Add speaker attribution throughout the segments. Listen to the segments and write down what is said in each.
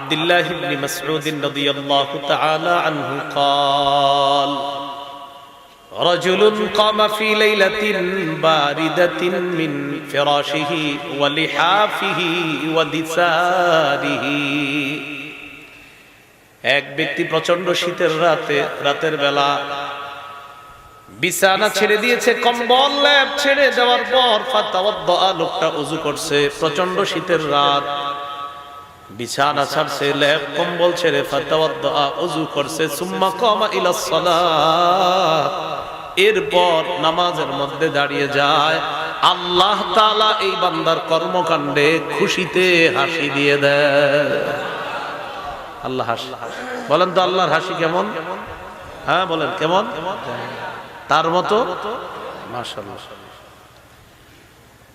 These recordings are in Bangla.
Speaker 1: আব্দুল্লাহ ইবনে মাসউদ রাদিয়াল্লাহু তাআলা আনহু قال رجل قام في ليلة باردة من فراشه ولحافه ودثاره এক ব্যক্তি প্রচন্ড শীতের রাতের বেলা বিছানা ছেড়ে দিয়েছে, কম্বল লেপ ছেড়ে দেওয়ার পর ফাতাওয়াদ্দা, লোকটা ওযু করছে। প্রচন্ড শীতের রাত, বিছানা ছাড়ছে, লেপ কম্বল ছেড়ে ফাতাওয়াদ্দা, ওযু করছে। সুম্মা কামা ইলাস সালাত, এরপর নামাজের মধ্যে দাঁড়িয়ে যায়। আল্লাহ তাআলা এই বান্দার কর্মকাণ্ডে খুশিতে হাসি দিয়ে দেয়। আল্লাহ হাসি, বলেন তো আল্লাহর হাসি কেমন? হ্যাঁ বলেন কেমন? তার মতো মাশাআল্লাহ।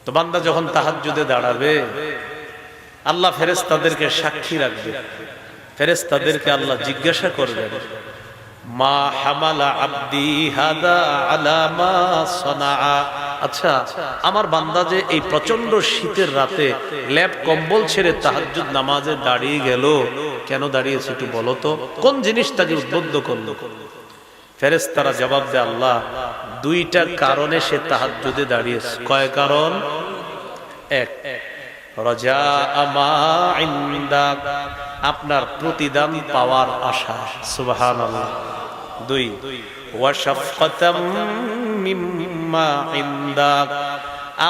Speaker 1: তো বান্দা যখন তাহাজ্জুদে দাঁড়াবে, আল্লাহ ফেরেশতাদেরকে সাক্ষী রাখবে। ফেরেশতাদেরকে আল্লাহ জিজ্ঞাসা করবেন, মা হামালা আবদি হাদা আলা মা সানাআ। আচ্ছা, আমার বান্দা যে এই প্রচন্ড শীতের রাতে লেপ কম্বল ছেড়ে তাহাজ্জুদ নামাজে দাঁড়িয়ে গেল, কেন দাঁড়িয়েছে একটু বলো তো, কোন জিনিস তাকে উদ্বুদ্ধ করলো? ফেরেশতারা জবাব দেয়, আল্লাহ দুইটা কারণে সে তাহাজ্জুদে দাঁড়িয়েছে। কয় কারণ? এক, রাজা আমা ইনদাক, আপনার প্রতিদান পাওয়ার আশা, সুবহানাল্লাহ। দুই, ওয়া শাফকাতাম মিম্মা ইনদাক,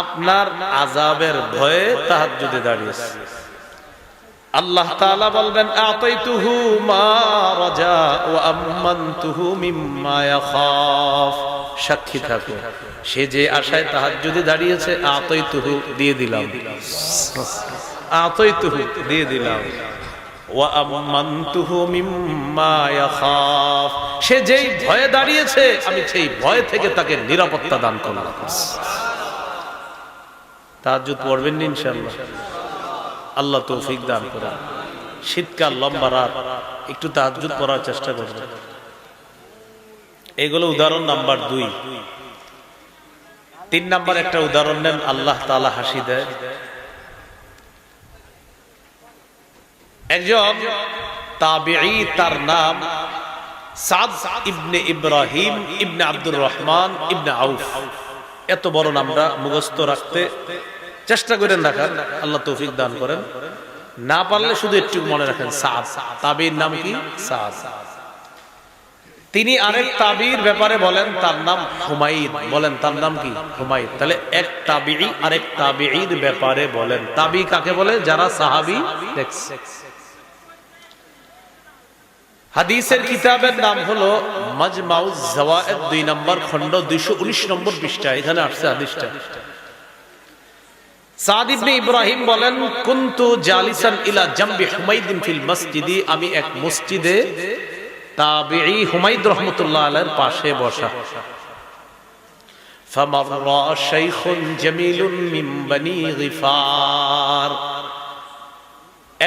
Speaker 1: আপনার আযাবের ভয়ে তাহাজ্জুদে দাঁড়িয়েছে। আল্লাহ তাআলা বলবেন, আতাইতুহু মা রাজা ওয়া আম্মানতুহু মিম্মা ইয়াখাফ। সাক্ষী থাকো, সে যে আশায় তাহাজ্জুদে দাঁড়িয়েছে, আতাইতুহু দিয়ে দিলাম, আতাইতুহু দিয়ে দিলাম, ওয়া আম্মানতুহু মিম্মা ইয়াখাফ, সে যেই ভয়ে দাঁড়িয়েছে আমি সেই ভয় থেকে তাকে নিরাপত্তা দান করলাম। তাহাজ্জুদ পড়বেন ইনশাআল্লাহ, আল্লাহ তৌফিক দান করেন। শীতকাল, লম্বা রাত, একটু তাহাজ্জুদ পড়ার চেষ্টা করবেন। এগুলো উদাহরণ নাম্বার 2। 3 নাম্বার একটা উদাহরণ নেন, আল্লাহ তাআলা হাসি দেয়। একজন তাবিঈ, তার নাম সাদ ইবনে ইব্রাহিম ইবনে আব্দুর রহমান ইবনে আউফ। এত বড় নামটা মুখস্থ রাখতে চেষ্টা করেন রাখার, আল্লাহ তৌফিক দান করেন। না পারলে শুধু একটু মনে রাখেন, সাদ। তাবির নাম কি? সাদ। তিনি আরেক তাবির ব্যাপারে বলেন, তার নাম হুমায়দ। বলেন তার নাম কি? হুমায়দ। তাহলে এক তাবিঈ আরেক তাবিঈর ব্যাপারে বলেন। তাবিঈ কাকে বলে? যারা সাহাবী দেখছে। হাদিসের কিতাবের নাম হলো মাজমাউজ জাওয়ায়েদ, 2 নম্বর খণ্ড, 219 নম্বর পৃষ্ঠা। এখানে আসছে হাদিসটা। সাদ ইবনে ইব্রাহিম বলেন, কুনতু জালিসান ইলা জামবি হুমায়দিন ফিল মসজিদি, আমি এক মসজিদে তাবিঈ হুমায়দ রাহমাতুল্লাহ আলাইহির পাশে বসা। ফামাররা শাইখুন জামিলুন মিন বনি গিফার,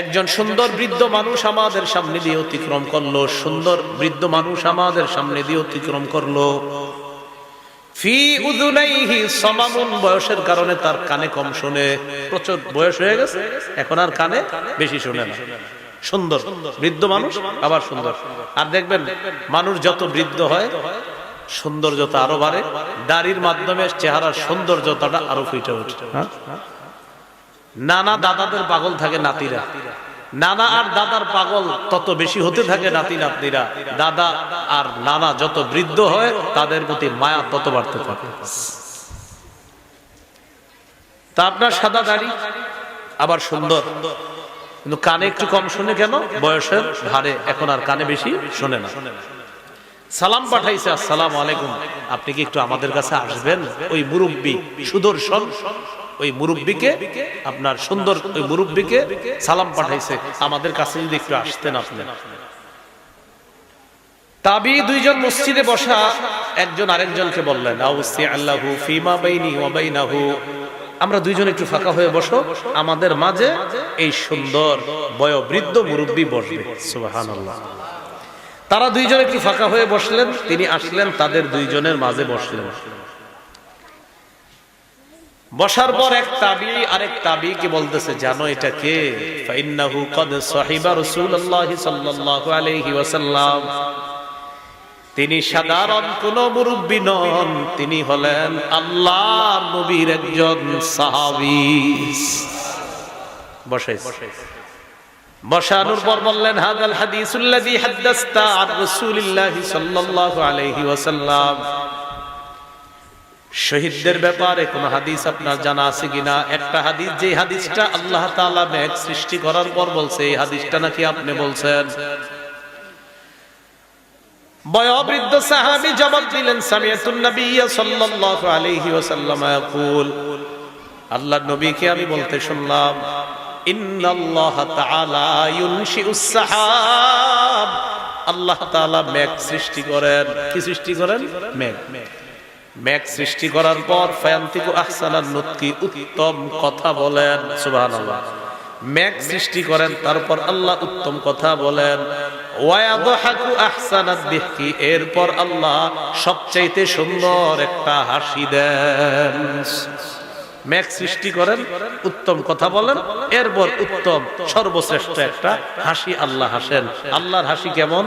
Speaker 1: একজন সুন্দর বৃদ্ধ মানুষ আমাদের সামনে দিয়ে অতিক্রম করলো। সুন্দর বৃদ্ধ মানুষ আমাদের সামনে দিয়ে অতিক্রম করলো। ফি উযুনাইহি সামামুন, বয়সের কারণে তার কানে কম শুনে। প্রচুর বয়স হয়ে গেছে, এখন আর কানে বেশি শুনে না। সুন্দর বৃদ্ধ মানুষ, আবার সুন্দর। আর দেখবেন মানুষ যত বৃদ্ধ হয় সৌন্দর্যতা আরো বাড়ে। দাড়ির মাধ্যমে চেহারার সৌন্দর্যতাটা আরো ফুটে ওঠে। নানা দাদাদের পাগল থাকে নাতিরা, নানা আর দাদার পাগল তত বেশি হতে থাকে নাতি নাতনিরা। দাদা আর নানা যত বৃদ্ধ হয় তাদের প্রতি মায়া তত বাড়তে থাকে। তা আপনার সাদা দাড়ি, আবার সুন্দর, কিন্তু কানে একটু কম শুনে কেন? বয়সের ভারে এখন আর কানে বেশি শোনে না। সালাম পাঠাইছে, আসসালামু আলাইকুম, আপনি কি একটু আমাদের কাছে আসবেন? ওই মুরব্বী সুদর্শন, ওই মুরব্বীকে, আপনার সুন্দর ওই মুরব্বীকে সালাম পাঠাইছে, আমাদের কাছে যদি একটু আসতেন আপনি। তাবি দুইজন মসজিদে বসা, একজন আরেকজনকে বললেন, আউসি আল্লাহু ফিমা বাইনি ওয়া বাইনাহু, আমরা দুইজন একটু ফাঁকা হয়ে বসো, আমাদের মাঝে এই সুন্দর বয়োবৃদ্ধ মুরব্বী বসবে। সুবহানাল্লাহ। তারা দুইজন একটু ফাঁকা হয়ে বসলেন, তিনি আসলেন, তাদের দুইজনের মাঝে বসলেন। বসার পর এক তাবী আরেক তাবীকে বলতেছে, জানো এটা কে? ফাইন্নাহু ক্বাদ সাহিবা রাসূলুল্লাহ সাল্লাল্লাহু আলাইহি ওয়াসাল্লাম। তিনি সাধারণ কোন মুরব্বি নন, তিনি হলেন আল্লাহর নবীর একজন সাহাবী। বসানোর পর বললেন, হাযাল হাদিসুল্লাযী হাদাসতা আন রাসূলিল্লাহি সাল্লাল্লাহু আলাইহি ওয়াসাল্লাম। শহীদদের ব্যাপারে কোন হাদিস আপনার জানা আছে কিনা? একটা হাদিস, যে হাদিসটা আল্লাহ তাআলা মেঘ সৃষ্টি করার পর বলছে, এই হাদিসটা নাকি আপনি বলছেন। বয়োবৃদ্ধ সাহাবী জবাব দিলেন, সামিআতুন নাবিয়্য সাল্লাল্লাহু আলাইহি ওয়াসাল্লাম ইয়াকুল, আল্লাহর নবীকে আমি বলতে শুনলাম, ইন্নাল্লাহ তাআলা ইউনশিউস সাহাব। আল্লাহ তাআলা মেঘ সৃষ্টি করেন। কি সৃষ্টি করেন? মেঘ। মেঘ সৃষ্টি করার পর ফায়ান্তিকু আহসানান নুতকি, উত্তম কথা বলেন। সুবহানাল্লাহ। মেঘ সৃষ্টি করেন, তারপর আল্লাহ উত্তম কথা বলেন। ওয়ায়াদহাকু আহসানাদ দিহকি, এরপর আল্লাহ সবচাইতে সুন্দর একটা হাসি দেন। মেঘ সৃষ্টি করেন, উত্তম কথা বলেন, এরপর উত্তম সর্বশ্রেষ্ঠ একটা হাসি আল্লাহ হাসেন। আল্লাহর হাসি কেমন?